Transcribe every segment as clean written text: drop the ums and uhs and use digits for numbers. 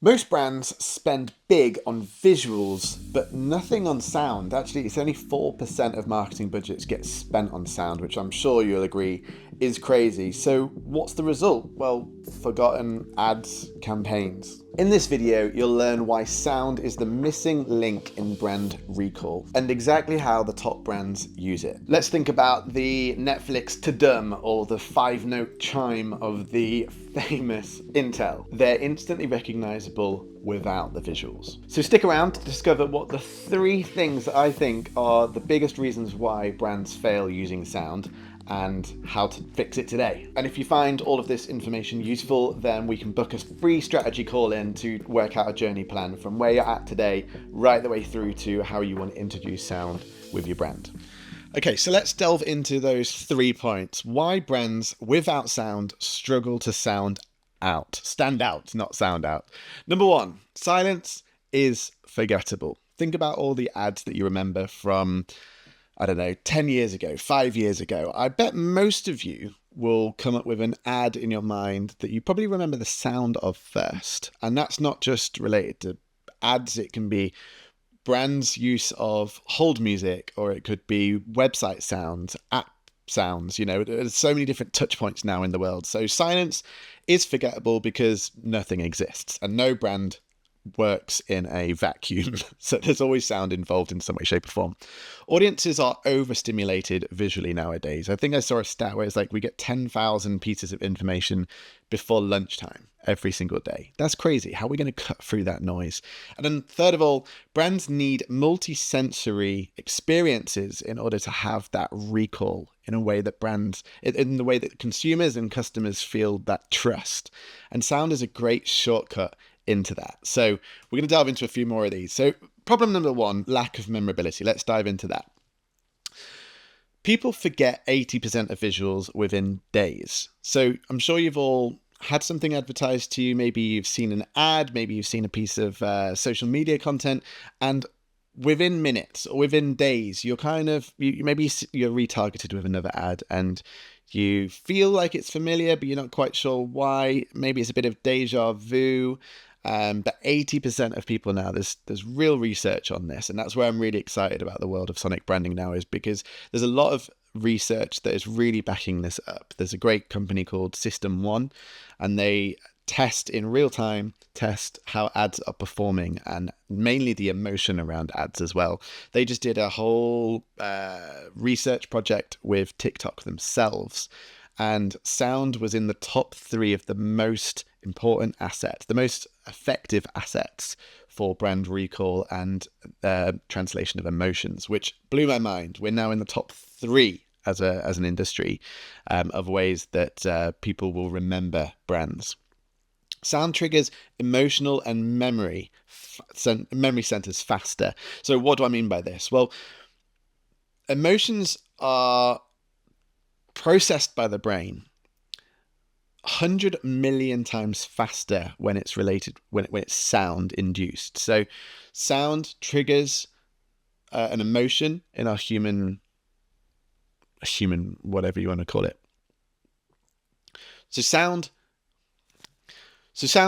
Most brands spend big on visuals, but nothing on sound. Actually, it's only 4% of marketing budgets get spent on sound, which I'm sure you'll agree is crazy. So, what's the result? Well, forgotten ads campaigns. In this video, you'll learn why sound is the missing link in brand recall and exactly how the top brands use it. Let's think about the Netflix ta-dum or the 5-note chime of the famous Intel. They're instantly recognizable without the visuals. So stick around to discover what the 3 things that I think are the biggest reasons why brands fail using sound and how to fix it today. And if you find all of this information useful, then we can book a free strategy call in to work out a journey plan from where you're at today right the way through to how you want to introduce sound with your brand. Okay, so let's delve into those 3 points. Why brands without sound struggle to stand out, not sound out. Number 1, silence is forgettable. Think about all the ads that you remember from, 10 years ago, 5 years ago. I bet most of you will come up with an ad in your mind that you probably remember the sound of first. And that's not just related to ads, it can be brands' use of hold music, or it could be website sounds, app sounds. There's so many different touch points now in the world. So silence is forgettable because nothing exists and no brand works in a vacuum. So there's always sound involved in some way, shape or form. Audiences are overstimulated visually nowadays. I think I saw a stat where it's like we get 10,000 pieces of information before lunchtime every single day. That's crazy. How are we going to cut through that noise? And then third of all, brands need multi-sensory experiences in order to have that recall in a way that in the way that consumers and customers feel that trust. And sound is a great shortcut into that. So we're going to delve into a few more of these. So problem number 1, lack of memorability. Let's dive into that. People forget 80% of visuals within days. So I'm sure you've all had something advertised to you. Maybe you've seen an ad, maybe you've seen a piece of social media content, and within minutes or within days, you're retargeted with another ad and you feel like it's familiar, but you're not quite sure why. Maybe it's a bit of deja vu. But 80% of people now, there's real research on this. And that's where I'm really excited about the world of sonic branding now, is because there's a lot of research that is really backing this up. There's a great company called System 1, and they test in real time, how ads are performing and mainly the emotion around ads as well. They just did a whole research project with TikTok themselves, and sound was in the top 3 of the most important assets, the most effective assets for brand recall and translation of emotions, which blew my mind. We're now in the top 3 as an industry of ways that people will remember brands. Sound triggers emotional and memory centers faster. So what do I mean by this? Well, emotions are processed by the brain 100 million times faster when it's sound induced. So sound triggers an emotion in our human, whatever you want to call it. So sound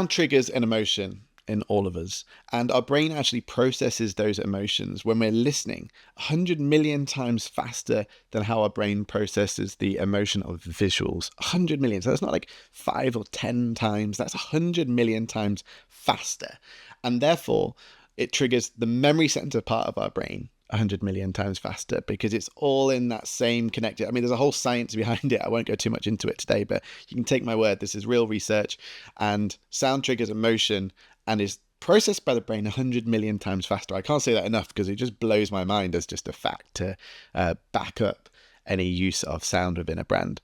triggers an emotion in all of us, and our brain actually processes those emotions when we're listening 100 million times faster than how our brain processes the emotion of visuals. 100 million. So that's not like 5 or 10 times, that's 100 million times faster. And therefore, it triggers the memory center part of our brain 100 million times faster because it's all in that same connected. There's a whole science behind it. I won't go too much into it today, but you can take my word. This is real research, and sound triggers emotion and is processed by the brain 100 million times faster. I can't say that enough because it just blows my mind as just a fact to back up any use of sound within a brand.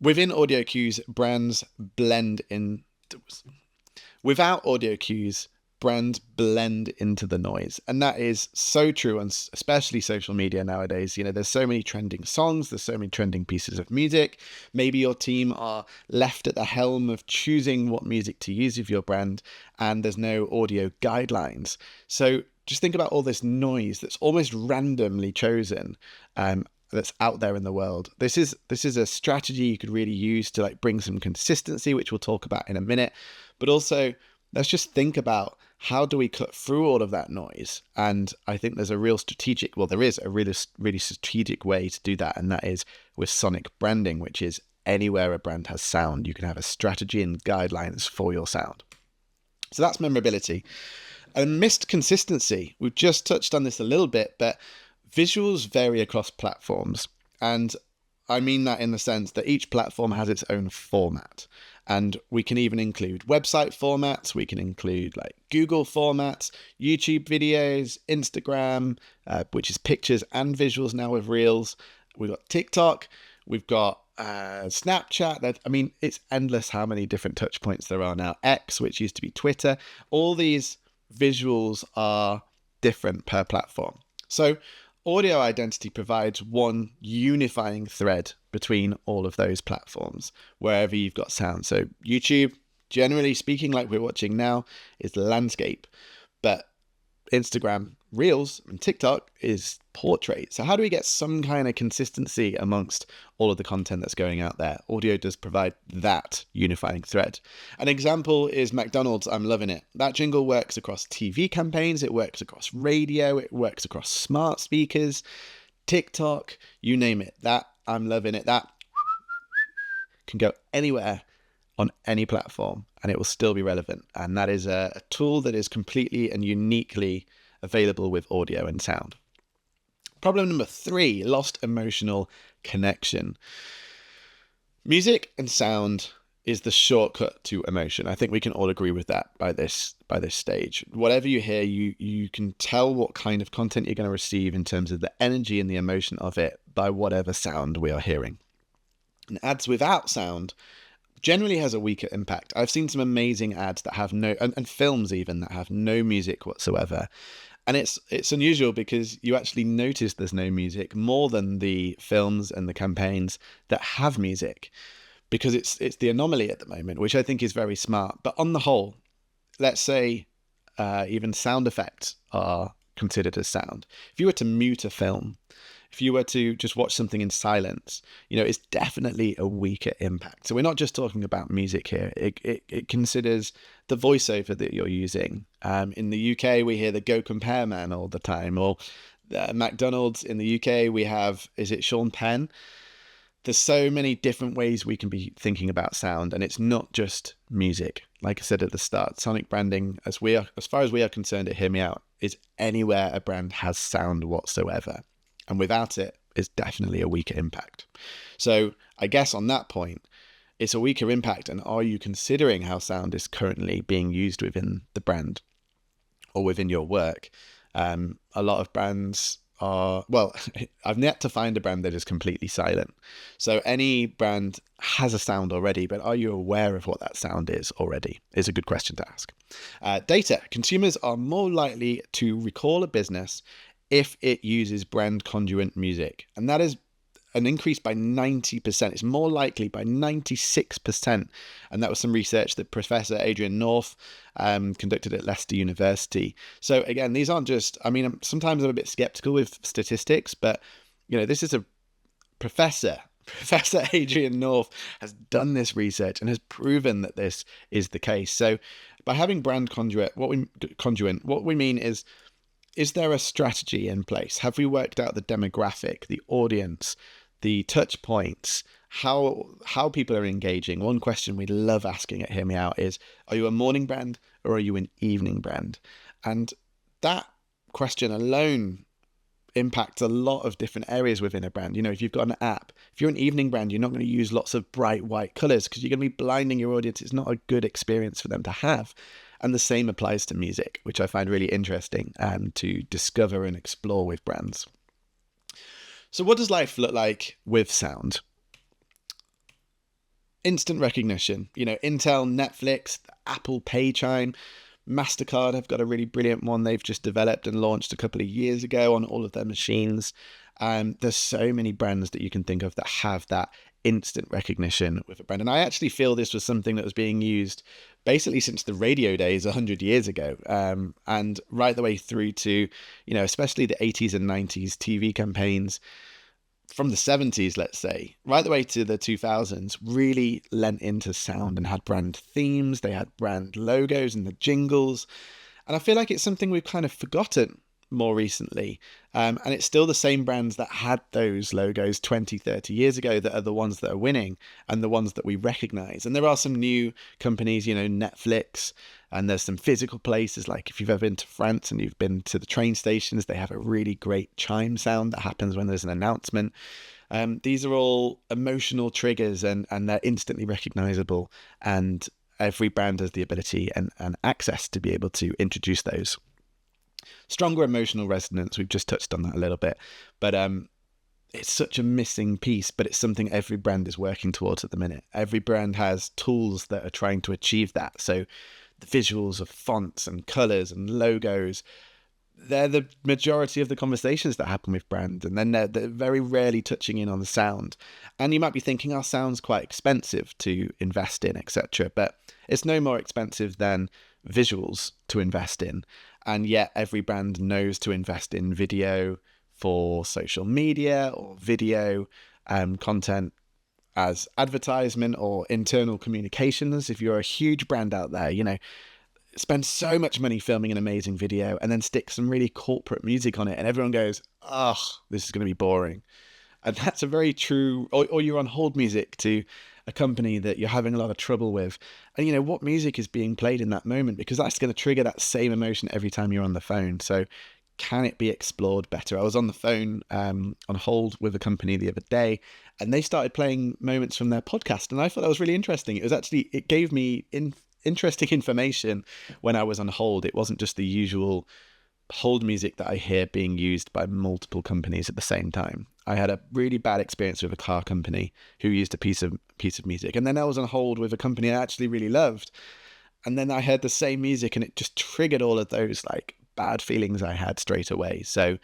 Within audio cues, brands blend in. Without audio cues, brands blend into the noise. And that is so true, and especially social media nowadays. There's so many trending songs, there's so many trending pieces of music. Maybe your team are left at the helm of choosing what music to use with your brand, and there's no audio guidelines. So just think about all this noise that's almost randomly chosen, that's out there in the world. This is a strategy you could really use to bring some consistency, which we'll talk about in a minute, but also let's just think about how do we cut through all of that noise. And I think there's a real strategic, well, there is a really strategic way to do that. And that is with sonic branding, which is anywhere a brand has sound, you can have a strategy and guidelines for your sound. So that's memorability. And missed consistency. We've just touched on this a little bit, but visuals vary across platforms. And I mean that in the sense that each platform has its own format. And we can even include website formats. We can include like Google formats, YouTube videos, Instagram, which is pictures and visuals now with Reels. We've got TikTok. We've got Snapchat. I mean, it's endless how many different touch points there are now. X, which used to be Twitter. All these visuals are different per platform. So audio identity provides one unifying thread between all of those platforms, wherever you've got sound. So YouTube, generally speaking, like we're watching now, is landscape, but Instagram, Reels, and TikTok is portrait. So how do we get some kind of consistency amongst all of the content that's going out there? Audio does provide that unifying thread. An example is McDonald's, I'm loving it. That jingle works across TV campaigns, it works across radio, it works across smart speakers, TikTok, you name it. That, I'm loving it. That can go anywhere on any platform and it will still be relevant. And that is a tool that is completely and uniquely available with audio and sound. Problem number 3, lost emotional connection. Music and sound is the shortcut to emotion. I think we can all agree with that by this stage. Whatever you hear, you can tell what kind of content you're going to receive in terms of the energy and the emotion of it by whatever sound we are hearing. And ads without sound generally has a weaker impact. I've seen some amazing ads that have no, and films even, that have no music whatsoever. And it's unusual because you actually notice there's no music more than the films and the campaigns that have music, because it's the anomaly at the moment, which I think is very smart. But on the whole, let's say even sound effects are considered as sound. If you were to mute a film, if you were to just watch something in silence, it's definitely a weaker impact. So we're not just talking about music here. It considers the voiceover that you're using. In the UK, we hear the Go Compare Man all the time. Or McDonald's in the UK, we have, is it Sean Penn? There's so many different ways we can be thinking about sound, and it's not just music. Like I said at the start, sonic branding, as far as we are concerned at Hear Me Out, is anywhere a brand has sound whatsoever. And without it, it's definitely a weaker impact. So I guess on that point, it's a weaker impact. And are you considering how sound is currently being used within the brand or within your work? A lot of brands are, well, I've yet to find a brand that is completely silent. So any brand has a sound already, but are you aware of what that sound is already? Is a good question to ask. Data. Consumers are more likely to recall a business if it uses brand congruent music. And that is an increase by 90%. It's more likely by 96%. And that was some research that Professor Adrian North conducted at Leicester University. So again, these aren't just, sometimes I'm a bit skeptical with statistics, but this is a Professor Adrian North has done this research and has proven that this is the case. So by having brand congruent, what we mean is there a strategy in place? Have we worked out the demographic, the audience, the touch points, how people are engaging? One question we love asking at Hear Me Out is, are you a morning brand or are you an evening brand? And that question alone impacts a lot of different areas within a brand. If you've got an app, if you're an evening brand, you're not going to use lots of bright white colors because you're going to be blinding your audience. It's not a good experience for them to have. And the same applies to music, which I find really interesting to discover and explore with brands. So what does life look like with sound? Instant recognition. Intel, Netflix, Apple Pay Chime, MasterCard have got a really brilliant one they've just developed and launched a couple of years ago on all of their machines. There's so many brands that you can think of that have that instant recognition with a brand. And I actually feel this was something that was being used basically since the radio days 100 years ago, and right the way through to, especially the 80s and 90s TV campaigns. from the 70s, let's say, right the way to the 2000s, really lent into sound and had brand themes. They had brand logos and the jingles. And I feel like it's something we've kind of forgotten more recently. And it's still the same brands that had those logos 20, 30 years ago that are the ones that are winning and the ones that we recognize. And there are some new companies, Netflix, and there's some physical places, like if you've ever been to France and you've been to the train stations, they have a really great chime sound that happens when there's an announcement. These are all emotional triggers, and they're instantly recognizable. And every brand has the ability and access to be able to introduce those. Stronger emotional resonance, we've just touched on that a little bit, but it's such a missing piece, but it's something every brand is working towards at the minute. Every brand has tools that are trying to achieve that. So the visuals of fonts and colors and logos, they're the majority of the conversations that happen with brands, and then they're very rarely touching in on the sound. And you might be thinking, our sound's quite expensive to invest in, etc. But it's no more expensive than visuals to invest in. And yet every brand knows to invest in video for social media or video content as advertisement or internal communications. If you're a huge brand out there, spend so much money filming an amazing video and then stick some really corporate music on it, and everyone goes, oh, this is going to be boring. And that's a very true, or you're on hold music to a company that you're having a lot of trouble with. And what music is being played in that moment, because that's going to trigger that same emotion every time you're on the phone. So can it be explored better? I was on the phone on hold with a company the other day, and they started playing moments from their podcast. And I thought that was really interesting. It gave me interesting information when I was on hold. It wasn't just the usual hold music that I hear being used by multiple companies at the same time. I had a really bad experience with a car company who used a piece of music, and then I was on hold with a company I actually really loved, and then I heard the same music, and it just triggered all of those like bad feelings I had straight away. So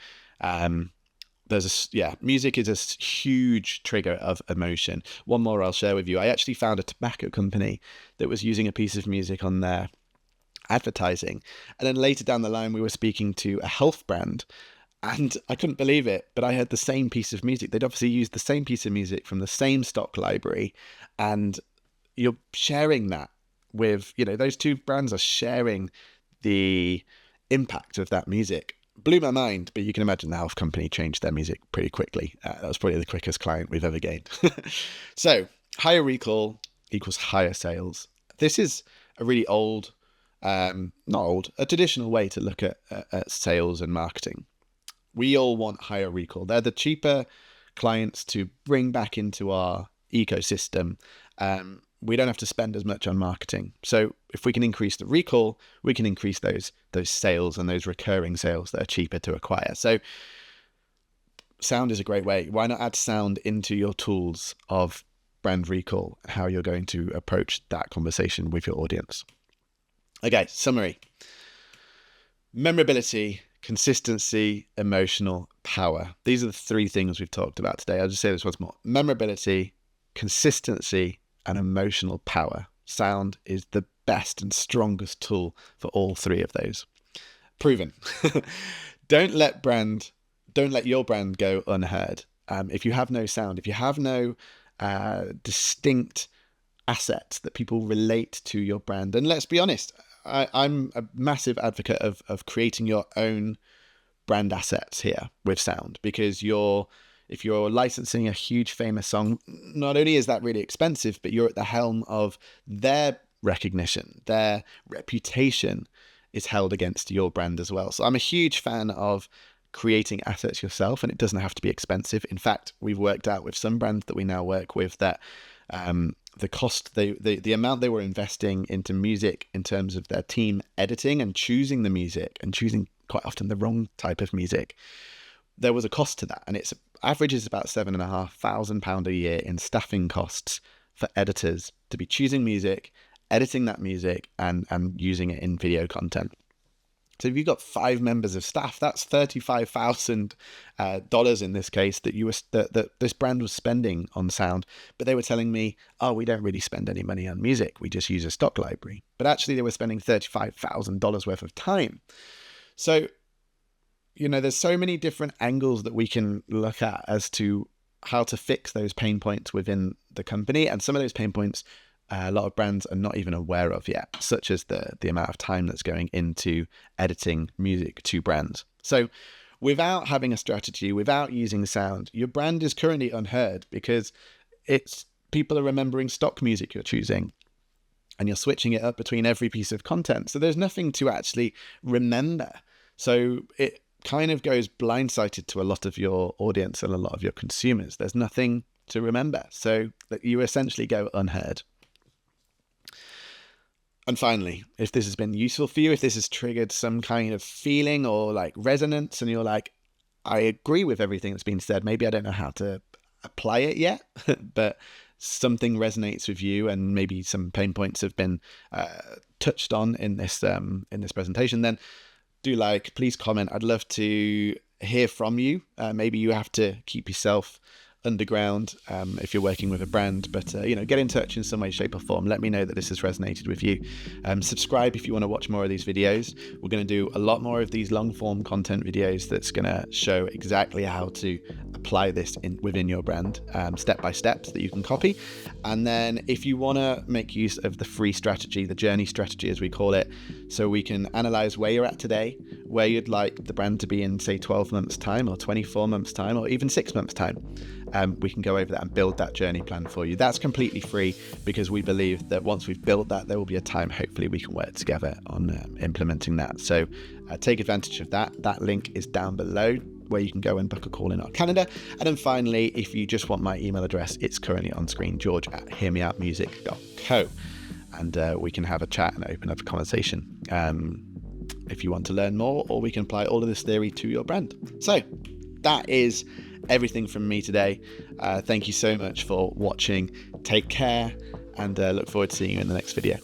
music is a huge trigger of emotion. One more I'll share with you. I actually found a tobacco company that was using a piece of music on their advertising, and then later down the line we were speaking to a health brand, and I couldn't believe it, but I heard the same piece of music. They'd obviously used the same piece of music from the same stock library, and you're sharing that with, those two brands are sharing the impact of that music. Blew my mind, but you can imagine the health company changed their music pretty quickly. That was probably the quickest client we've ever gained. So higher recall equals higher sales. This is a really a traditional way to look at sales and marketing. We all want higher recall. They're the cheaper clients to bring back into our ecosystem. We don't have to spend as much on marketing. So if we can increase the recall, we can increase those sales and those recurring sales that are cheaper to acquire. So sound is a great way. Why not add sound into your tools of brand recall, how you're going to approach that conversation with your audience? Okay, summary. Memorability, consistency, emotional power. These are the three things we've talked about today. I'll just say this once more. Memorability, consistency, and emotional power. Sound is the best and strongest tool for all three of those. Proven. Don't let your brand go unheard. If you have no sound, if you have no distinct assets that people relate to your brand, and let's be honest, I'm a massive advocate of creating your own brand assets here with sound, because if you're licensing a huge famous song, not only is that really expensive, but you're at the helm of their recognition. Their reputation is held against your brand as well. So I'm a huge fan of creating assets yourself, and it doesn't have to be expensive. In fact, we've worked out with some brands that we now work with that the cost, the amount they were investing into music in terms of their team editing and choosing the music, and choosing quite often the wrong type of music, there was a cost to that, and it's averages about £7,500 a year in staffing costs for editors to be choosing music, editing that music, and using it in video content. So if you've got 5 members of staff, that's $35,000 in this case that this brand was spending on sound. But they were telling me, oh, we don't really spend any money on music. We just use a stock library. But actually they were spending $35,000 worth of time. So, there's so many different angles that we can look at as to how to fix those pain points within the company. And some of those pain points a lot of brands are not even aware of yet, such as the amount of time that's going into editing music to brands. So without having a strategy, without using sound, your brand is currently unheard because people are remembering stock music you're choosing and you're switching it up between every piece of content. So there's nothing to actually remember. So it kind of goes blindsided to a lot of your audience and a lot of your consumers. There's nothing to remember. So that you essentially go unheard. And finally, if this has been useful for you, if this has triggered some kind of feeling or like resonance and you're like, I agree with everything that's been said, maybe I don't know how to apply it yet, but something resonates with you and maybe some pain points have been touched on in this presentation, then do please comment. I'd love to hear from you. Maybe you have to keep yourself underground if you're working with a brand, but get in touch in some way, shape or form. Let me know that this has resonated with you. Subscribe if you want to watch more of these videos. We're going to do a lot more of these long form content videos that's going to show exactly how to apply this within your brand, step by step, so that you can copy. And then if you want to make use of the free strategy, the journey strategy as we call it, so we can analyze where you're at today, where you'd like the brand to be in say 12 months time or 24 months time or even 6 months time, we can go over that and build that journey plan for you. That's completely free because we believe that once we've built that, there will be a time hopefully we can work together on implementing that. So take advantage of that. That link is down below where you can go and book a call in our calendar. And then finally, if you just want my email address, it's currently on screen, george@hearmeoutmusic.co, and we can have a chat and open up a conversation if you want to learn more, or we can apply all of this theory to your brand. So that is everything from me today. Thank you so much for watching. Take care and look forward to seeing you in the next video.